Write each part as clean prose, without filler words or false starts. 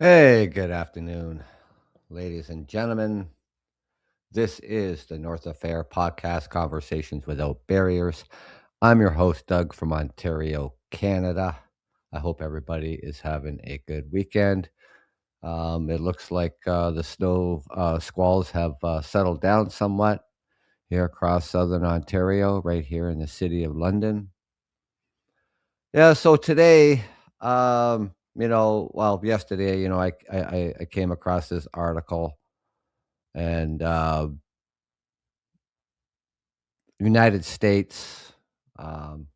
Hey, good afternoon, ladies and gentlemen. This is the North Affair podcast, Conversations Without Barriers. I'm your host, Doug from Ontario, Canada. I hope everybody is having a good weekend. It looks like the snow squalls have settled down somewhat here across southern Ontario, right here in the city of London. Yeah, so today, yesterday, I came across this article and United States, um,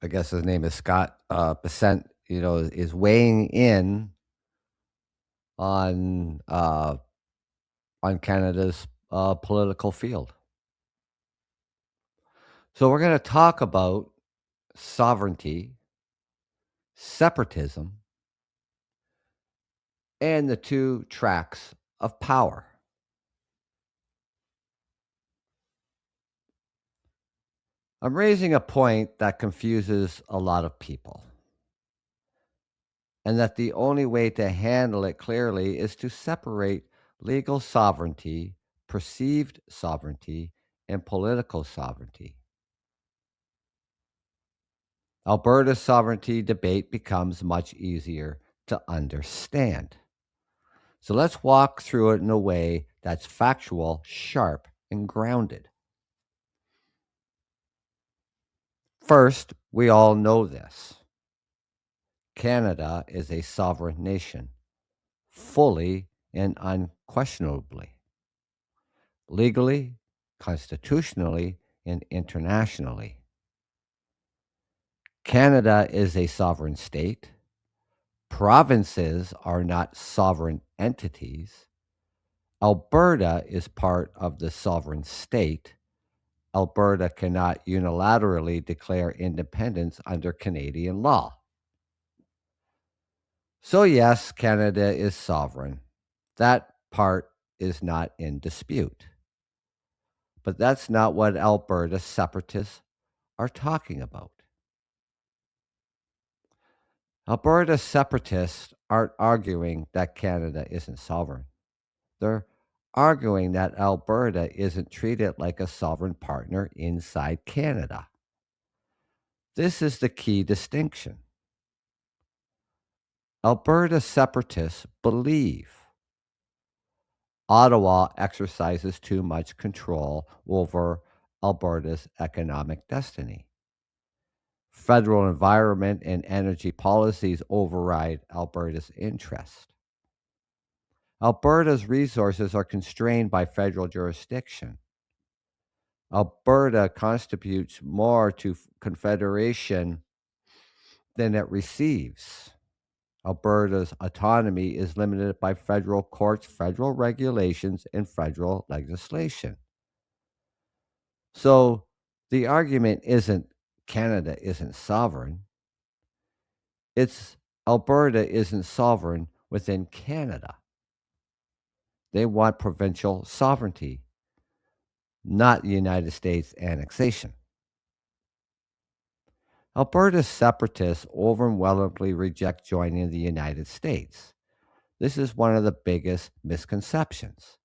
I guess his name is Scott Bessent, is weighing in on uh, on Canada's political field. So we're going to talk about sovereignty, separatism, and the two tracks of power. I'm raising a point that confuses a lot of people, and that the only way to handle it clearly is to separate legal sovereignty, perceived sovereignty, and political sovereignty. Alberta's sovereignty debate becomes much easier to understand. So let's walk through it in a way that's factual, sharp, and grounded. First, we all know this: Canada is a sovereign nation, fully and unquestionably, legally, constitutionally, and internationally. Canada is a sovereign state. Provinces are not sovereign entities. Alberta is part of the sovereign state. Alberta cannot unilaterally declare independence under Canadian law. So, yes, Canada is sovereign. That part is not in dispute. But that's not what Alberta separatists are talking about. Alberta separatists aren't arguing that Canada isn't sovereign. They're arguing that Alberta isn't treated like a sovereign partner inside Canada. This is the key distinction. Alberta separatists believe Ottawa exercises too much control over Alberta's economic destiny. Federal environment and energy policies override Alberta's interest. Alberta's resources are constrained by federal jurisdiction. Alberta contributes more to Confederation than it receives. Alberta's autonomy is limited by federal courts, federal regulations, and federal legislation. So the argument isn't Canada isn't sovereign, it's Alberta isn't sovereign within Canada. They want provincial sovereignty, not the United States annexation. Alberta's separatists overwhelmingly reject joining the United States. This is one of the biggest misconceptions.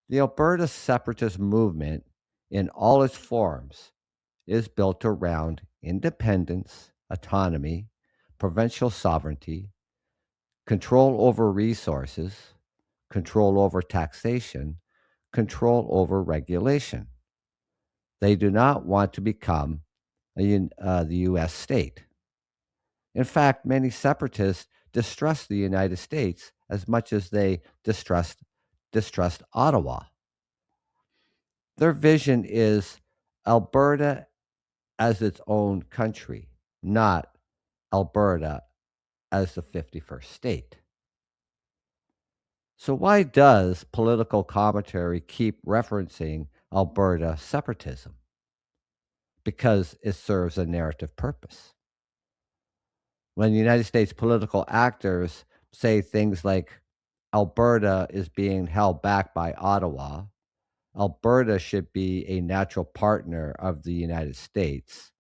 The Alberta separatist movement, in all its forms, is built around independence, autonomy, provincial sovereignty, control over resources, control over taxation, control over regulation. They do not want to become the U.S. state. In fact, many separatists distrust the United States as much as they distrust Ottawa. Their vision is Alberta as its own country, not Alberta as the 51st state. So, why does political commentary keep referencing Alberta separatism? Because it serves a narrative purpose. When United States political actors say things like Alberta is being held back by Ottawa, Alberta should be a natural partner of the United States,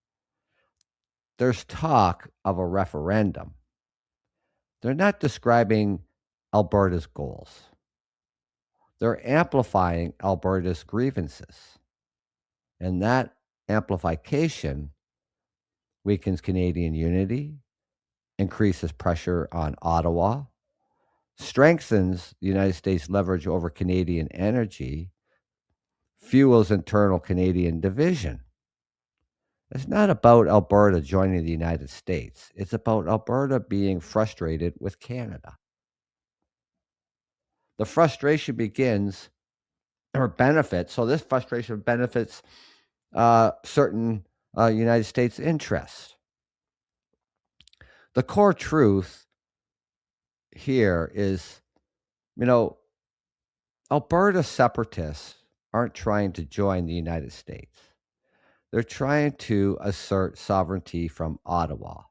there's talk of a referendum, they're not describing Alberta's goals. They're amplifying Alberta's grievances. And that amplification weakens Canadian unity, increases pressure on Ottawa, strengthens the United States' leverage over Canadian energy, fuels internal Canadian division. It's not about Alberta joining the United States. It's about Alberta being frustrated with Canada. The frustration begins or benefits. So this frustration benefits certain United States interests. The core truth here is, you know, Alberta separatists aren't trying to join the United States. They're trying to assert sovereignty from Ottawa.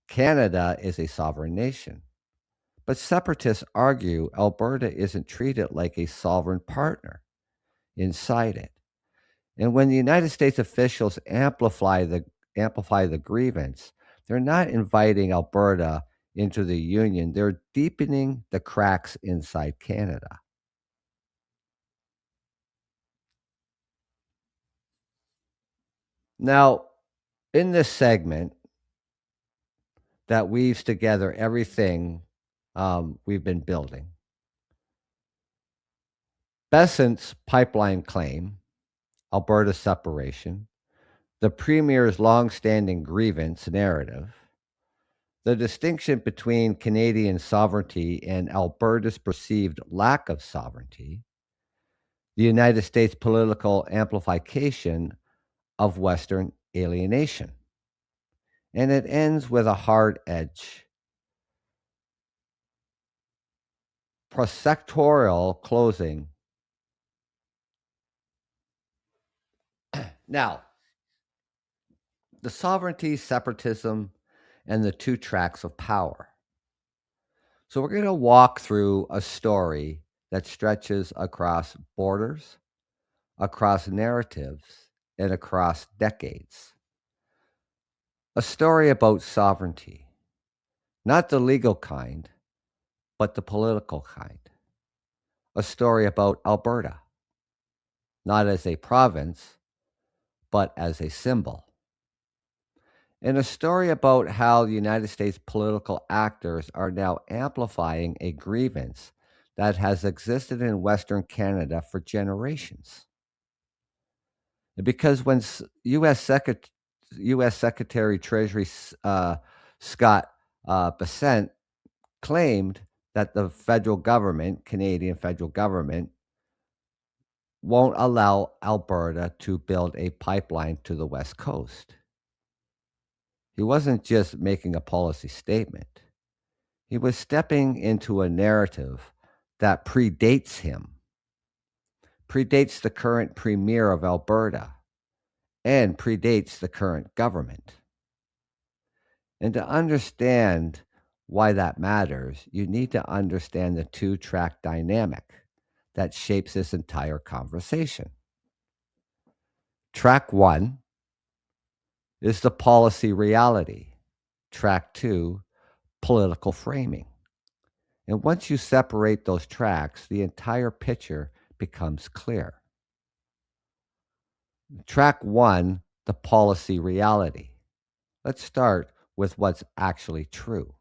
Canada is a sovereign nation. But separatists argue Alberta isn't treated like a sovereign partner inside it. And when the United States officials amplify the grievance, they're not inviting Alberta into the union. They're deepening the cracks inside Canada. Now, in this segment that weaves together everything we've been building, Besant's pipeline claim, Alberta separation, the Premier's long-standing grievance narrative, the distinction between Canadian sovereignty and Alberta's perceived lack of sovereignty, the United States political amplification of Western alienation. And it ends with a hard edge. Prosectorial closing. Now, the sovereignty, separatism, and the two tracks of power. So we're going to walk through a story that stretches across borders, across narratives, and across decades. A story about sovereignty, not the legal kind, but the political kind. A story about Alberta, not as a province, but as a symbol. And a story about how the United States political actors are now amplifying a grievance that has existed in Western Canada for generations. Because when U.S. Secretary Treasury Scott Bessent claimed that the federal government, Canadian federal government, won't allow Alberta to build a pipeline to the West Coast. He wasn't just making a policy statement. He was stepping into a narrative that predates him, predates the current premier of Alberta, and predates the current government. And to understand why that matters, you need to understand the two track dynamic that shapes this entire conversation. Track one is the policy reality, track two, political framing. And once you separate those tracks, the entire picture becomes clear. Track one, the policy reality. Let's start with what's actually true.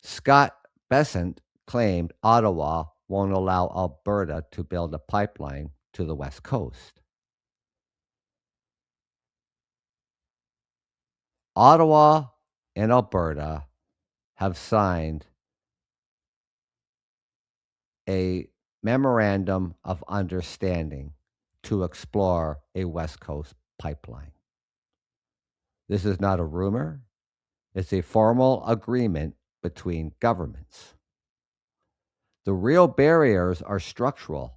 Scott Bessent claimed Ottawa won't allow Alberta to build a pipeline to the West Coast. Ottawa and Alberta have signed a memorandum of understanding to explore a West Coast pipeline. This is not a rumor, it's a formal agreement between governments. The real barriers are structural,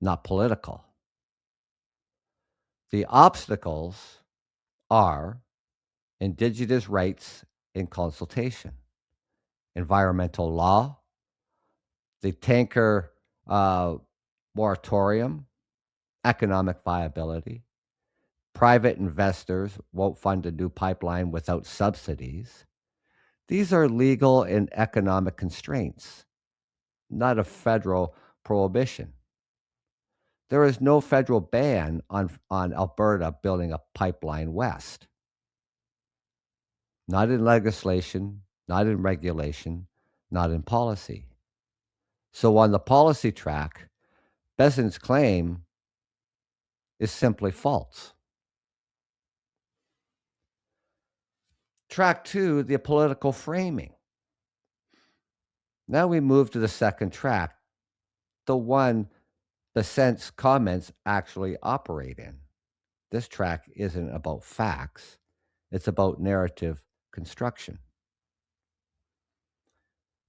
not political. The obstacles are Indigenous rights in consultation, environmental law, the tanker moratorium, economic viability, Private investors won't fund a new pipeline without subsidies. These are legal and economic constraints, not a federal prohibition. There is no federal ban on Alberta building a pipeline west, not in legislation, not in regulation, not in policy. So, on the policy track, Besant's claim is simply false. Track two, the political framing. Now we move to the second track, the one Besant's comments actually operate in. This track isn't about facts, it's about narrative construction.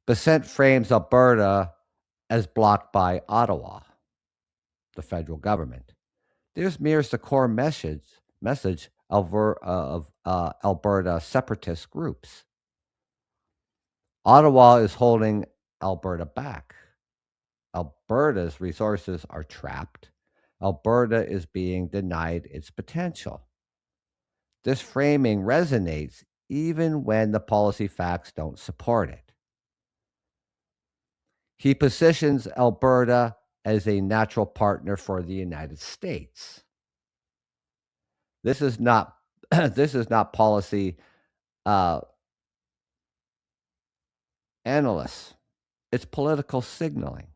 Besant frames Alberta as blocked by Ottawa, the federal government. This mirrors the core message of Alberta separatist groups. Ottawa is holding Alberta back. Alberta's resources are trapped. Alberta is being denied its potential. This framing resonates even when the policy facts don't support it. He positions Alberta as a natural partner for the United States. This is not this is not policy uh, analysts. It's political signaling.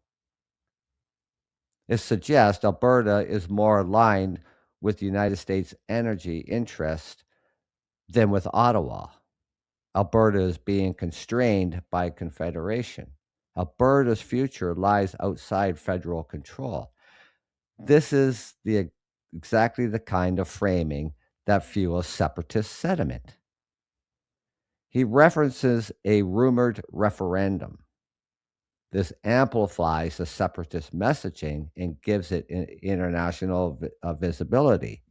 It suggests Alberta is more aligned with the United States energy interest than with Ottawa. Alberta is being constrained by Confederation. Alberta's future lies outside federal control. This is exactly the kind of framing that fuels separatist sentiment. He references a rumored referendum. This amplifies the separatist messaging and gives it international visibility.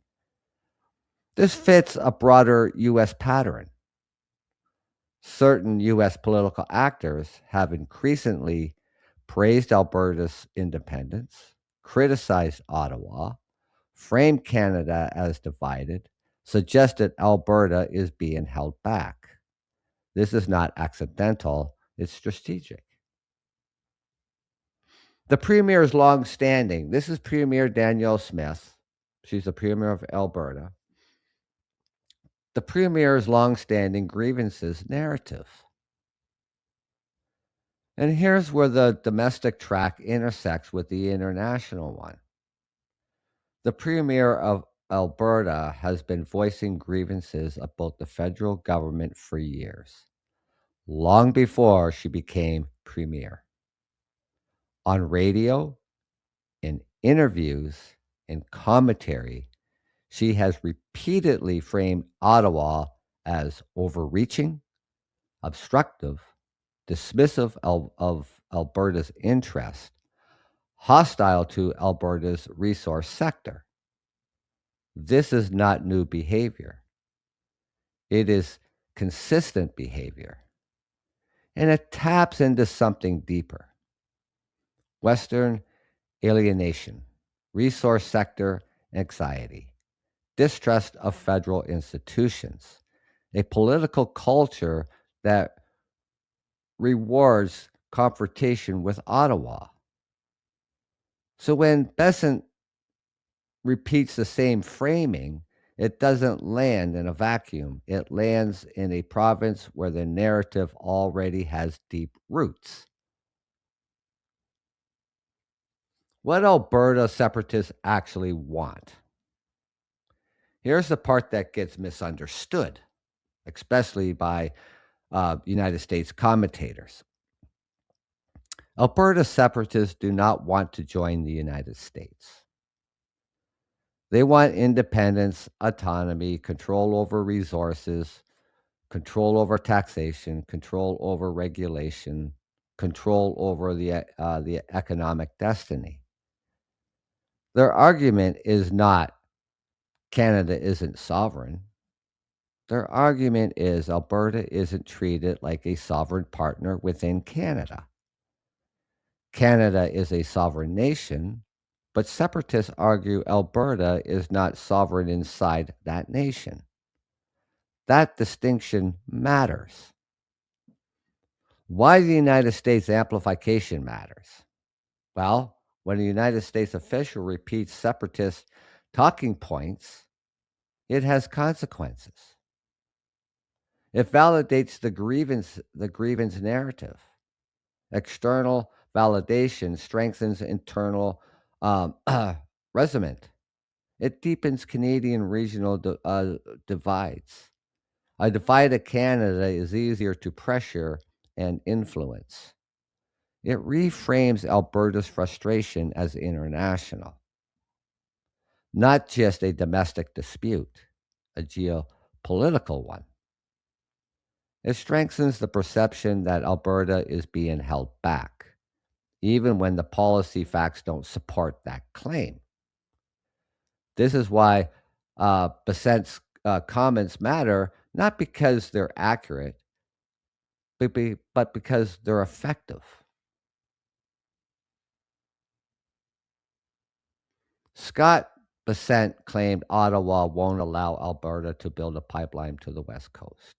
This fits a broader U.S. pattern. Certain U.S. political actors have increasingly praised Alberta's independence, criticized Ottawa, framed Canada as divided, suggested Alberta is being held back. This is not accidental, it's strategic. The premier is long standing. This is Premier Danielle Smith. She's the premier of Alberta. The premier's long standing grievances narrative. And here's where the domestic track intersects with the international one. The premier of Alberta has been voicing grievances about the federal government for years, long before she became premier. On radio, in interviews, in commentary, she has repeatedly framed Ottawa as overreaching, obstructive, dismissive of Alberta's interest, hostile to Alberta's resource sector. This is not new behavior. It is consistent behavior. And it taps into something deeper. Western alienation, resource sector anxiety, distrust of federal institutions, a political culture that rewards confrontation with Ottawa. So when Besant repeats the same framing, it doesn't land in a vacuum. It lands in a province where the narrative already has deep roots. What Alberta separatists actually want? Here's the part that gets misunderstood, especially by United States commentators. Alberta separatists do not want to join the United States. They want independence, autonomy, control over resources, control over taxation, control over regulation, control over the economic destiny. Their argument is not Canada isn't sovereign. Their argument is Alberta isn't treated like a sovereign partner within Canada. Canada is a sovereign nation, But separatists argue Alberta is not sovereign inside that nation. That distinction matters. Why the United States amplification matters? Well, when a United States official repeats separatist talking points, it has consequences. It validates the grievance narrative. External validation strengthens internal resentment. It deepens Canadian regional divides. A divided Canada is easier to pressure and influence. It reframes Alberta's frustration as international, not just a domestic dispute, a geopolitical one. It strengthens the perception that Alberta is being held back, even when the policy facts don't support that claim. This is why Besant's comments matter, not because they're accurate, but because they're effective. Scott Besant claimed Ottawa won't allow Alberta to build a pipeline to the West Coast.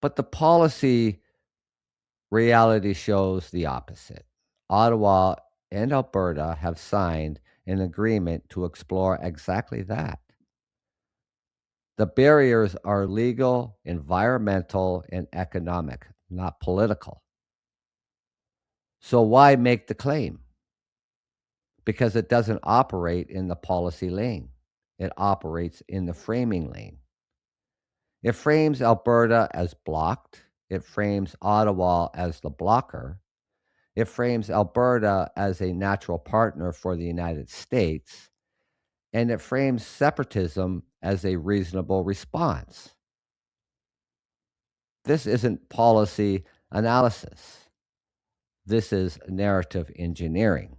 But the policy reality shows the opposite. Ottawa and Alberta have signed an agreement to explore exactly that. The barriers are legal, environmental, and economic, not political. So why make the claim? Because it doesn't operate in the policy lane, it operates in the framing lane. It frames Alberta as blocked, it frames Ottawa as the blocker, it frames Alberta as a natural partner for the United States, and it frames separatism as a reasonable response. This isn't policy analysis. This is narrative engineering.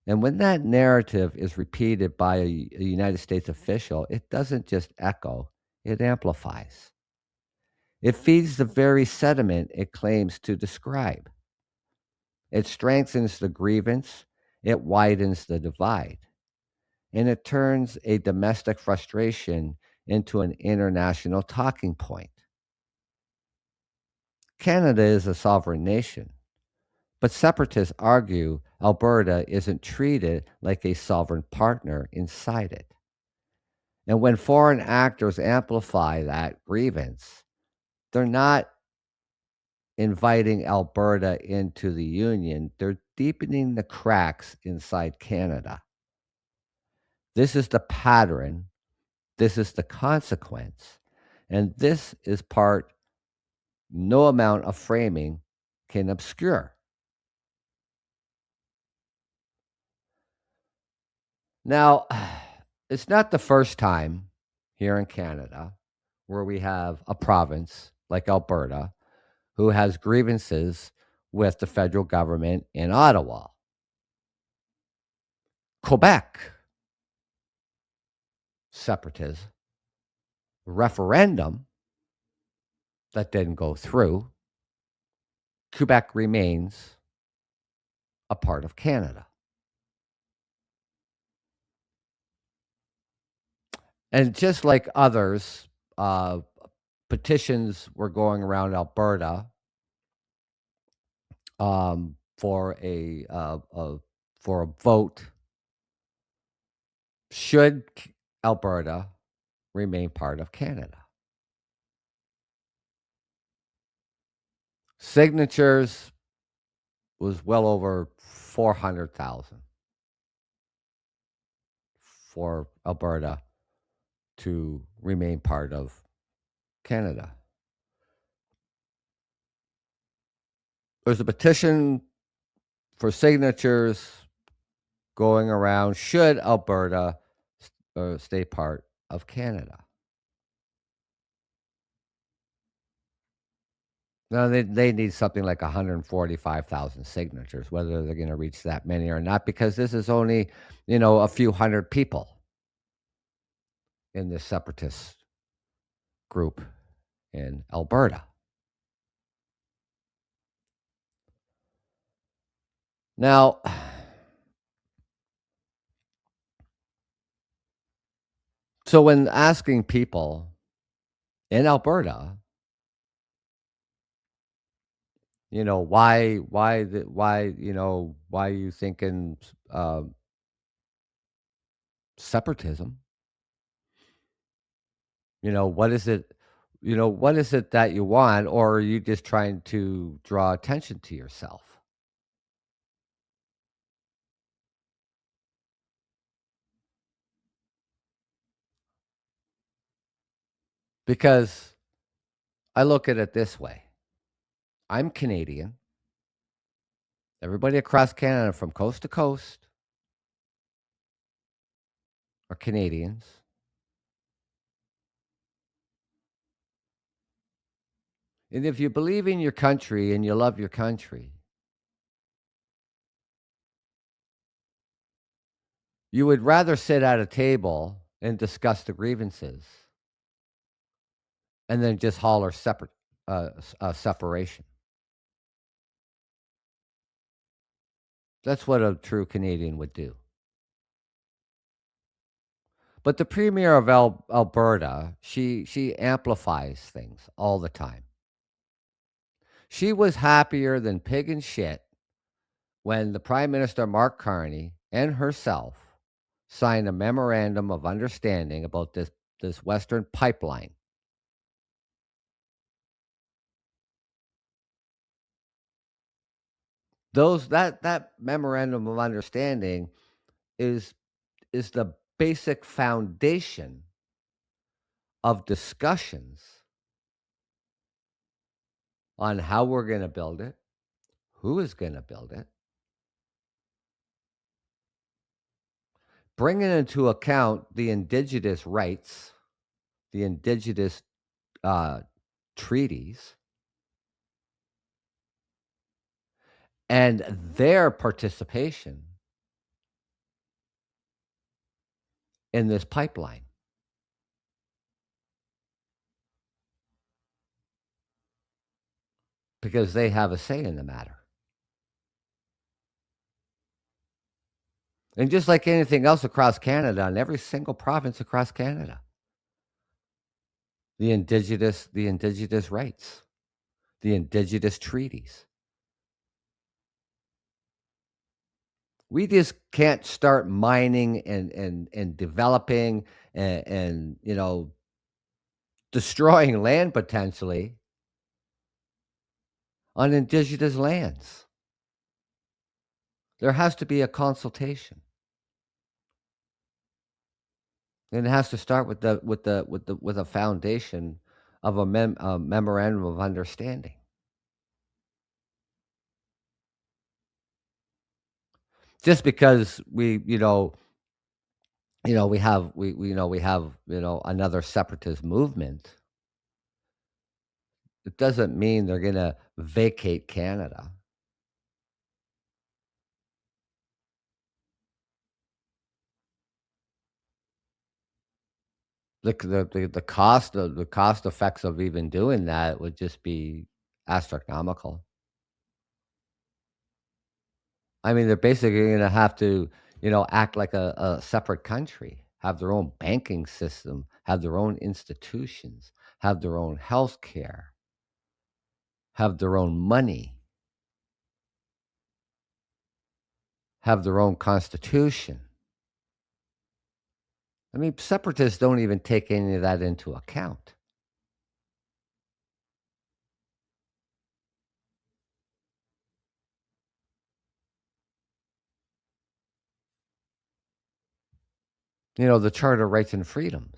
And when that narrative is repeated by a United States official, it doesn't just echo, it amplifies. It feeds the very sentiment it claims to describe. It strengthens the grievance, it widens the divide, and it turns a domestic frustration into an international talking point. Canada is a sovereign nation, but separatists argue Alberta isn't treated like a sovereign partner inside it. And when foreign actors amplify that grievance, they're not inviting Alberta into the union, they're deepening the cracks inside Canada. This is the pattern, this is the consequence, and this is part no amount of framing can obscure. Now, it's not the first time here in Canada where we have a province like Alberta who has grievances with the federal government in Ottawa. Quebec, separatist referendum that didn't go through. Quebec remains a part of Canada. And just like others, petitions were going around Alberta for a vote. Should Alberta remain part of Canada? Signatures was well over 400,000 for Alberta to remain part of Canada. There's a petition for signatures going around. Should Alberta stay part of Canada? Now, they need something like 145,000 signatures, whether they're going to reach that many or not, because this is only, a few hundred people in this separatist group in Alberta. Now, So when asking people in Alberta, why you thinking separatism? What is it? What is it that you want, or are you just trying to draw attention to yourself? Because I look at it this way: I'm Canadian. Everybody across Canada, from coast to coast, are Canadians. And if you believe in your country and you love your country, you would rather sit at a table and discuss the grievances and then just holler separation. That's what a true Canadian would do. But the premier of Alberta, she amplifies things all the time. She was happier than pig and shit when the Prime Minister Mark Carney and herself signed a memorandum of understanding about this Western pipeline. That memorandum of understanding is is the basic foundation of discussions on how we're going to build it, who is going to build it, bringing into account the indigenous rights, the indigenous uh, treaties, and their participation in this pipeline because they have a say in the matter. And just like anything else across Canada, in every single province across Canada, the indigenous rights, the indigenous treaties. We just can't start mining and developing and destroying land potentially on indigenous lands. There has to be a consultation. And it has to start with a foundation of a memorandum of understanding. Just because we have another separatist movement, it doesn't mean they're going to vacate Canada. The cost effects of even doing that would just be astronomical. I mean, they're basically gonna have to, act like a separate country, have their own banking system, have their own institutions, have their own health care, have their own money, have their own constitution. I mean, separatists don't even take any of that into account. The Charter of Rights and Freedoms.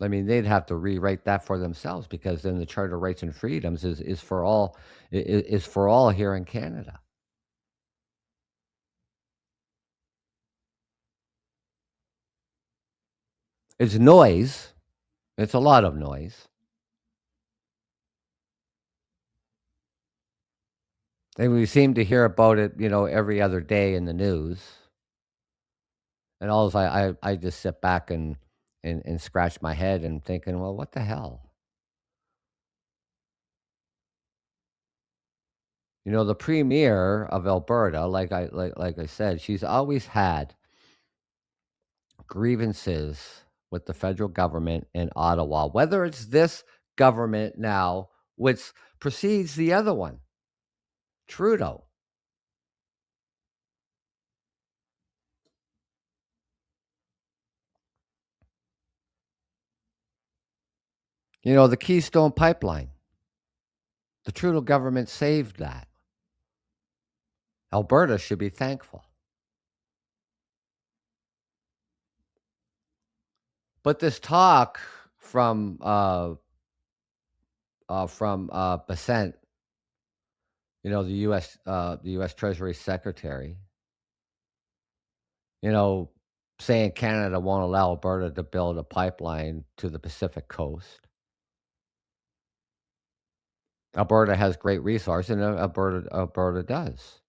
I mean, they'd have to rewrite that for themselves because then the Charter of Rights and Freedoms is for all is for all here in Canada. It's noise. It's a lot of noise. And we seem to hear about it, every other day in the news. And all I just sit back and scratch my head and thinking, well, what the hell? The premier of Alberta, like I said, she's always had grievances with the federal government in Ottawa, whether it's this government now, which precedes the other one, Trudeau. The Keystone Pipeline. The Trudeau government saved that. Alberta should be thankful. But this talk from Besant, the U.S. Treasury Secretary, you know, saying Canada won't allow Alberta to build a pipeline to the Pacific coast. Alberta has great resource, and Alberta does,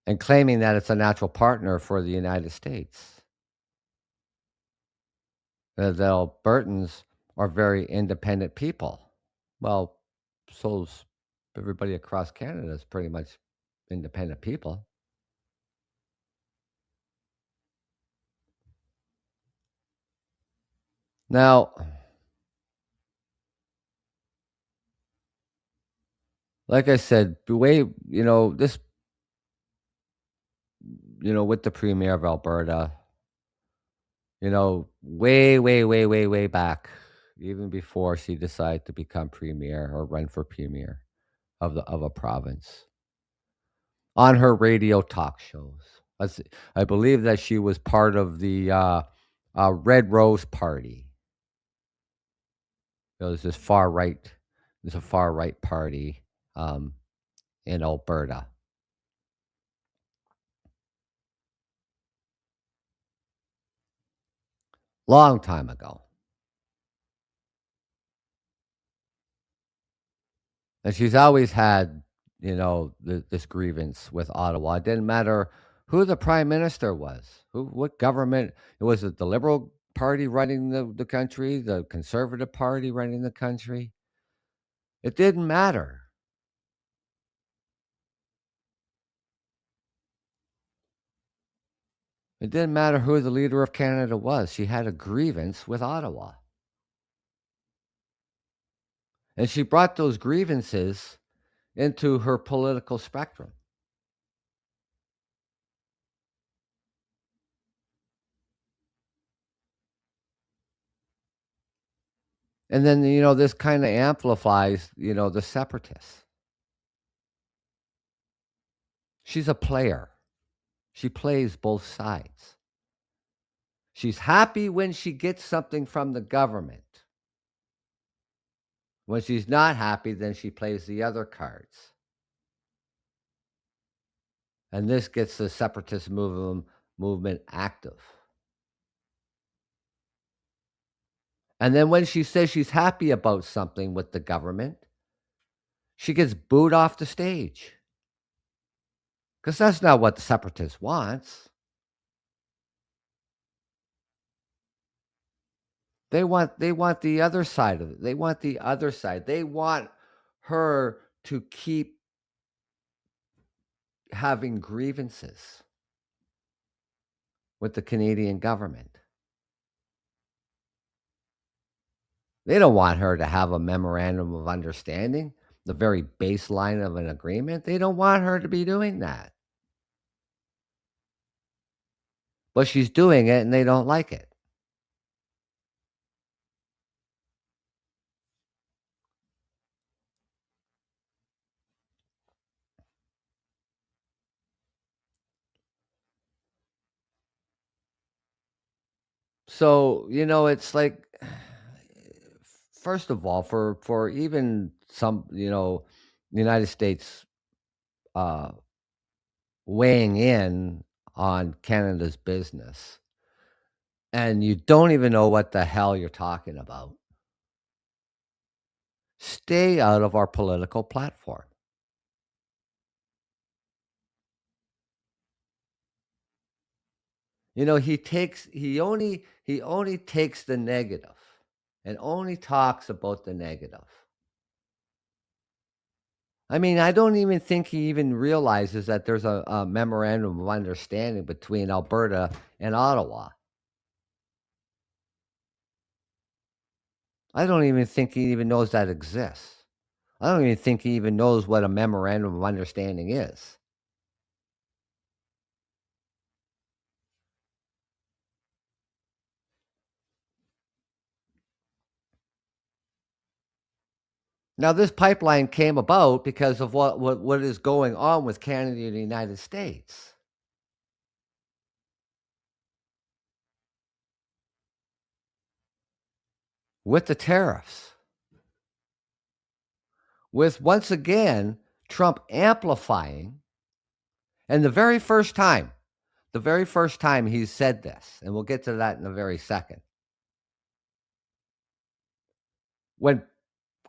and claiming that it's a natural partner for the United States. That Albertans are very independent people. Well, so's everybody across Canada is pretty much independent people. Now, like I said, the way this, with the premier of Alberta, way, way, way, way, way back, even before she decided to become premier or run for premier of a province, on her radio talk shows. I believe that she was part of the Red Rose Party. There's this far right. There's a far right party um, in Alberta. Long time ago. And she's always had, this grievance with Ottawa. It didn't matter who the prime minister was, what government. It was the Liberal Party running the country, the Conservative Party running the country. It didn't matter. It didn't matter who the leader of Canada was. She had a grievance with Ottawa. And she brought those grievances into her political spectrum. And then, this kind of amplifies, the separatists. She's a player. She plays both sides. She's happy when she gets something from the government. When she's not happy, then she plays the other cards. And this gets the separatist movement active. And then when she says she's happy about something with the government, she gets booed off the stage. Because that's not what the separatist wants. They want the other side of it. They want the other side. They want her to keep having grievances with the Canadian government. They don't want her to have a memorandum of understanding, the very baseline of an agreement. They don't want her to be doing that. But she's doing it and they don't like it. So, it's like, first of all, for even some, the United States uh weighing in on Canada's business, and you don't even know what the hell you're talking about, stay out of our political platform. He only takes the negative and only talks about the negative. I mean, I don't even think he even realizes that there's a memorandum of understanding between Alberta and Ottawa. I don't even think he even knows that exists. I don't even think he even knows what a memorandum of understanding is. Now, this pipeline came about because of what is going on with Canada and the United States. With the tariffs, with once again Trump amplifying, and the very first time he said this, and we'll get to that in a very second, when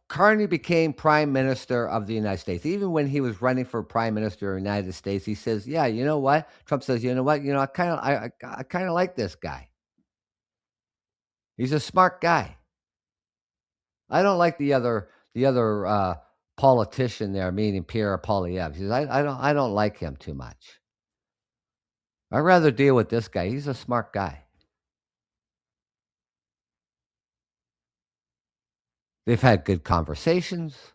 Carney became prime minister of the United States, even when he was running for prime minister of the United States, he says, "Yeah, you know what?" Trump says, "You know what? I kind of like this guy. He's a smart guy. I don't like the other politician there, meaning Pierre Poilievre. He says, I don't like him too much. I'd rather deal with this guy. He's a smart guy." They've had good conversations.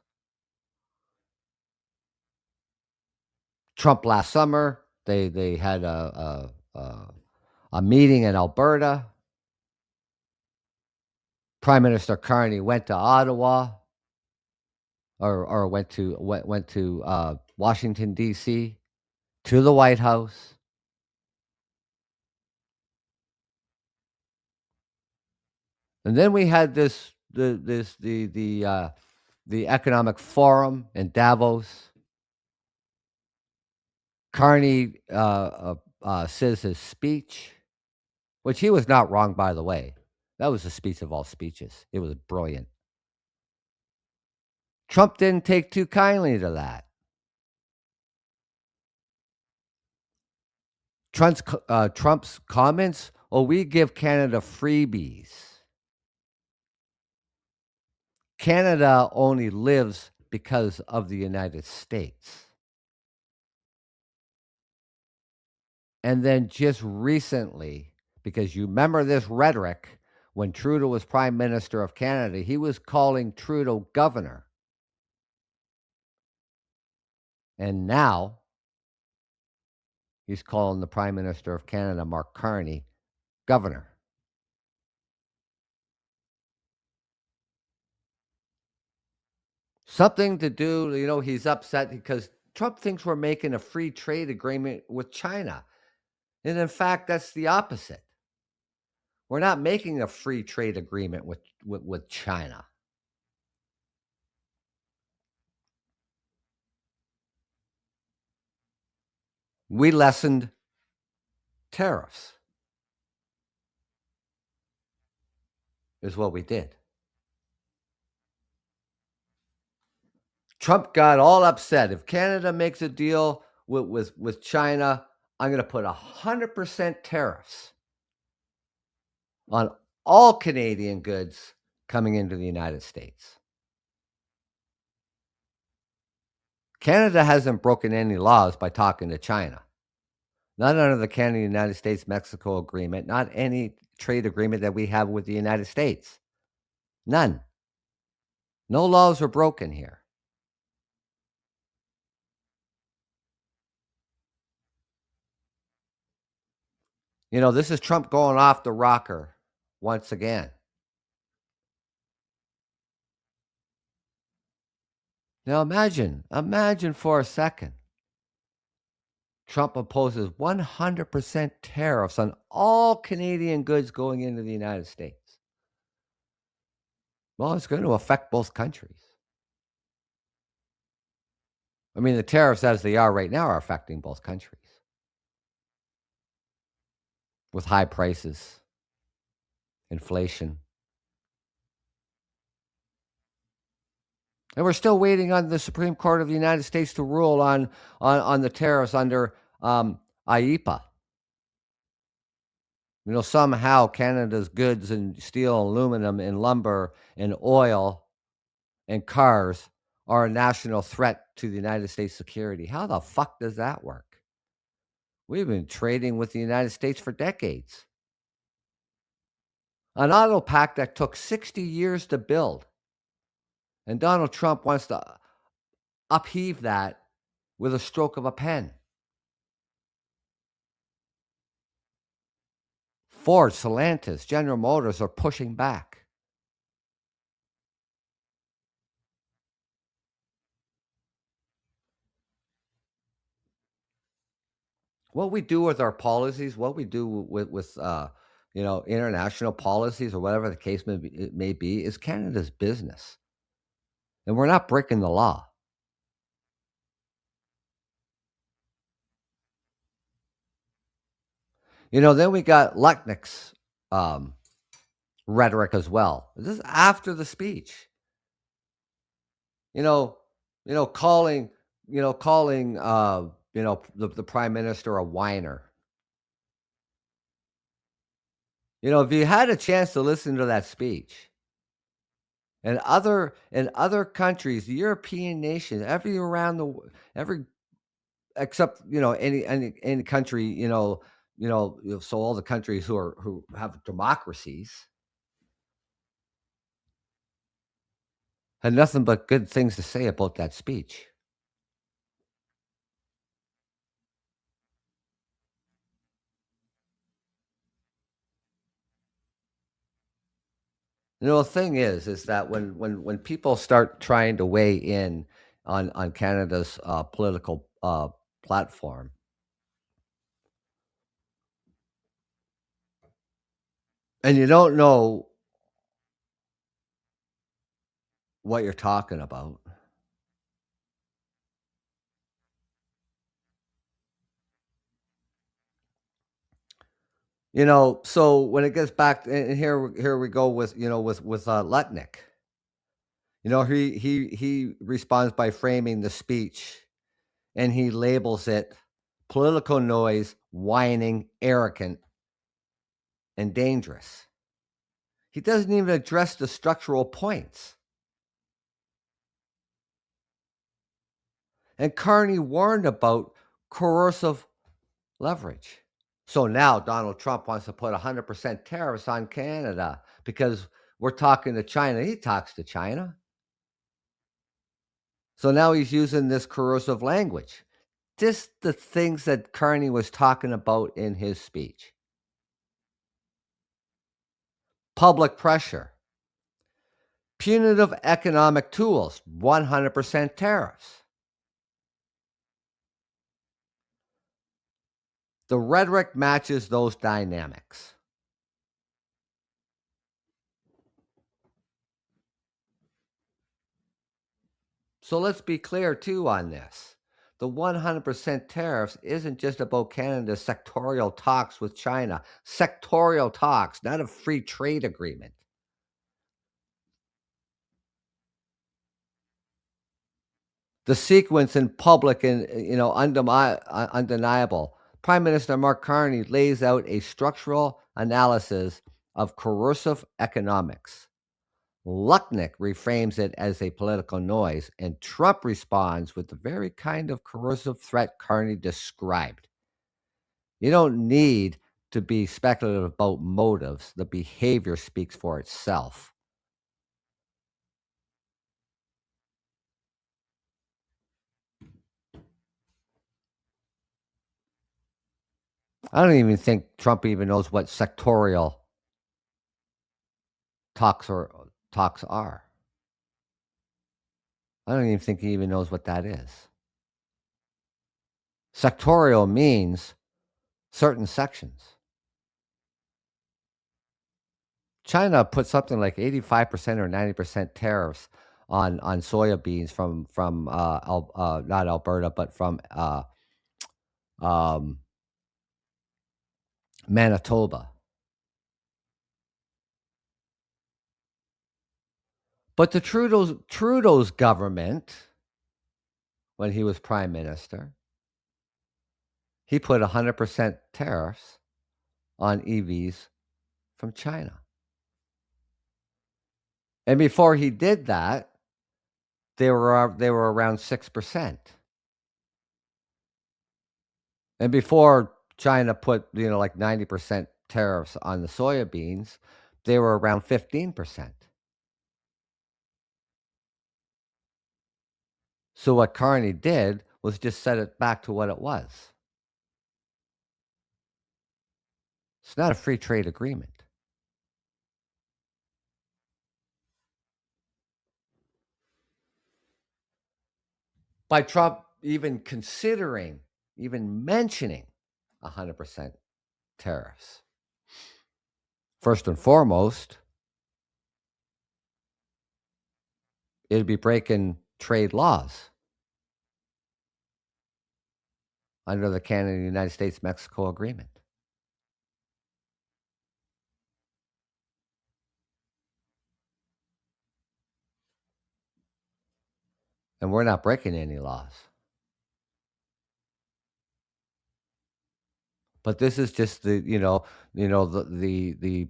Trump last summer, they had a meeting in Alberta. Prime Minister Carney went to Ottawa, or went to Washington D.C., to the White House, and then we had the economic forum in Davos. Carney says his speech, which he was not wrong, by the way. That was the speech of all speeches. It was brilliant. Trump didn't take too kindly to that. Trump's comments, "Oh, we give Canada freebies." Canada only lives because of the United States. And then just recently, because you remember this rhetoric when Trudeau was Prime Minister of Canada, he was calling Trudeau governor. And now he's calling the Prime Minister of Canada, Mark Carney, governor. Something to do, he's upset because Trump thinks we're making a free trade agreement with China. And in fact, that's the opposite. We're not making a free trade agreement with China. We lessened tariffs, is what we did. Trump got all upset. If Canada makes a deal with China, I'm going to put 100% tariffs on all Canadian goods coming into the United States. Canada hasn't broken any laws by talking to China. Not under the Canada United States Mexico agreement, not any trade agreement that we have with the United States. None. No laws were broken here. This is Trump going off the rocker once again. Now imagine for a second. Trump imposes 100% tariffs on all Canadian goods going into the United States. Well, it's going to affect both countries. I mean, the tariffs as they are right now are affecting both countries with high prices, inflation. And we're still waiting on the Supreme Court of the United States to rule on the tariffs under IEPA. Somehow Canada's goods and steel, aluminum, and lumber, and oil, and cars are a national threat to the United States security. How the fuck does that work? We've been trading with the United States for decades. An auto pact that took 60 years to build. And Donald Trump wants to upheave that with a stroke of a pen. Ford, Stellantis, General Motors are pushing back. What we do with our policies, what we do with international policies or whatever the case may be, is Canada's business, and we're not breaking the law. Then we got Lutnick's um, rhetoric as well. This is after the speech. You know, calling, the prime minister a whiner. If you had a chance to listen to that speech, and other countries, the European nations, every except any country, so all the countries who have democracies had nothing but good things to say about that speech. The thing is that when people start trying to weigh in on Canada's political platform, and you don't know what you're talking about. So when it gets back, and here we go with Lutnick. He responds by framing the speech, and he labels it political noise, whining, arrogant, and dangerous. He doesn't even address the structural points. And Carney warned about coercive leverage. So now Donald Trump wants to put 100% tariffs on Canada because we're talking to China. He talks to China. So now he's using this corrosive language. Just the things that Carney was talking about in his speech. Public pressure, punitive economic tools, 100% tariffs. The rhetoric matches those dynamics. So let's be clear too on this. The 100% tariffs isn't just about Canada's sectorial talks with China. Sectorial talks, not a free trade agreement. The sequence in public and undeniable. Prime Minister Mark Carney lays out a structural analysis of coercive economics. Lucknick reframes it as a political noise, and Trump responds with the very kind of coercive threat Carney described. You don't need to be speculative about motives. The behavior speaks for itself. I don't even think Trump even knows what sectorial talks are. I don't even think he even knows what that is. Sectorial means certain sections. China put something like 85% or 90% tariffs on soya beans from not Alberta, but from um, Manitoba. But the Trudeau's government, when he was prime minister, he put 100% tariffs on EVs from China. And before he did that, they were around 6%. And before China put, like 90% tariffs on the soybeans, they were around 15%. So what Carney did was just set it back to what it was. It's not a free trade agreement. By Trump even considering, even mentioning 100% tariffs. First and foremost, it'd be breaking trade laws under the Canada-United States-Mexico agreement. And we're not breaking any laws. But this is just the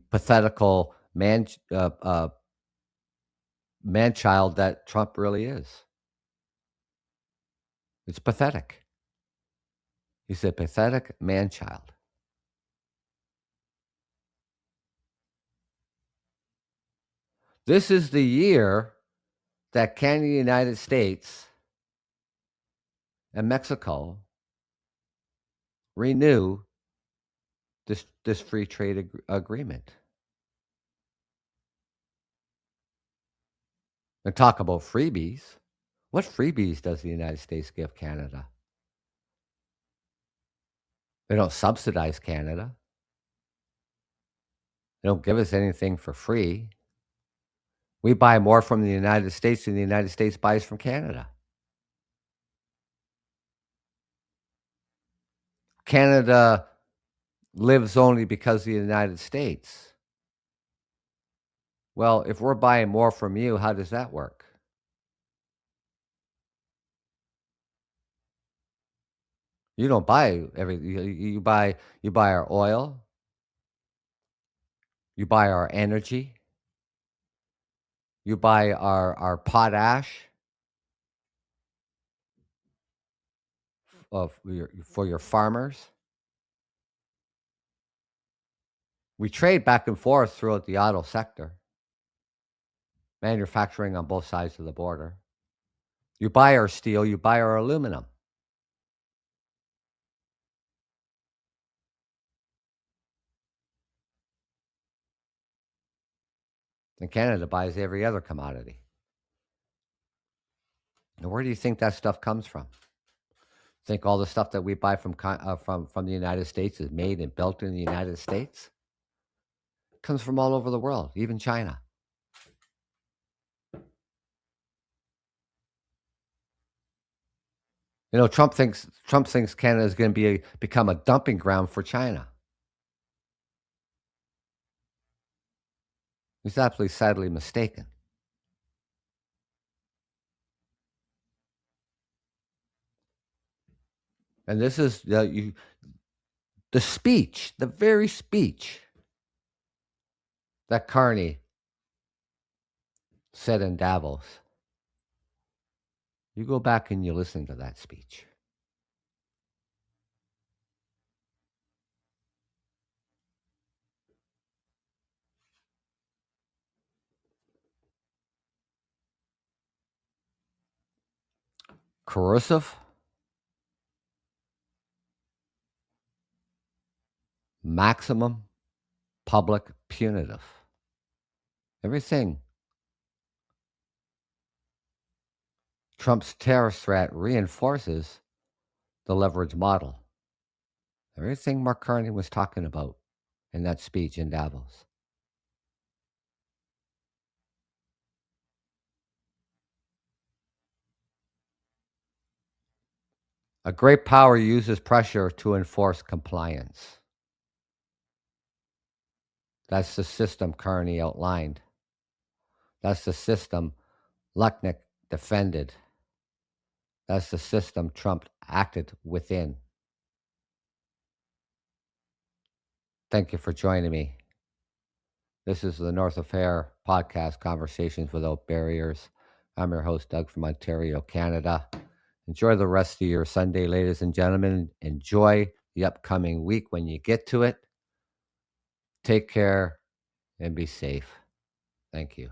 pathetical man child that Trump really is. It's pathetic. He's a pathetic man child. This is the year that Canada, United States, and Mexico renew this free trade agreement. And talk about freebies. What freebies does the United States give Canada? They don't subsidize Canada. They don't give us anything for free. We buy more from the United States than the United States buys from Canada. Canada lives only because of the United States. Well, if we're buying more from you, how does that work? You don't buy everything. You buy our oil, you buy our energy, you buy our potash for your farmers. We trade back and forth throughout the auto sector, manufacturing on both sides of the border. You buy our steel, you buy our aluminum. And Canada buys every other commodity. And where do you think that stuff comes from? Think all the stuff that we buy from the United States is made and built in the United States? It comes from all over the world, even China. Trump thinks Canada is going to become a dumping ground for China. He's absolutely sadly mistaken. And this is the speech, the very speech that Carney said in Davos. You go back and you listen to that speech. Corrosive, maximum, public, punitive. Everything. Trump's terrorist threat reinforces the leverage model. Everything Mark Carney was talking about in that speech in Davos. A great power uses pressure to enforce compliance. That's the system Carney outlined. That's the system Lucknick defended. That's the system Trump acted within. Thank you for joining me. This is the North Affair podcast, Conversations Without Barriers. I'm your host, Doug from Ontario, Canada. Enjoy the rest of your Sunday, ladies and gentlemen. Enjoy the upcoming week when you get to it. Take care and be safe. Thank you.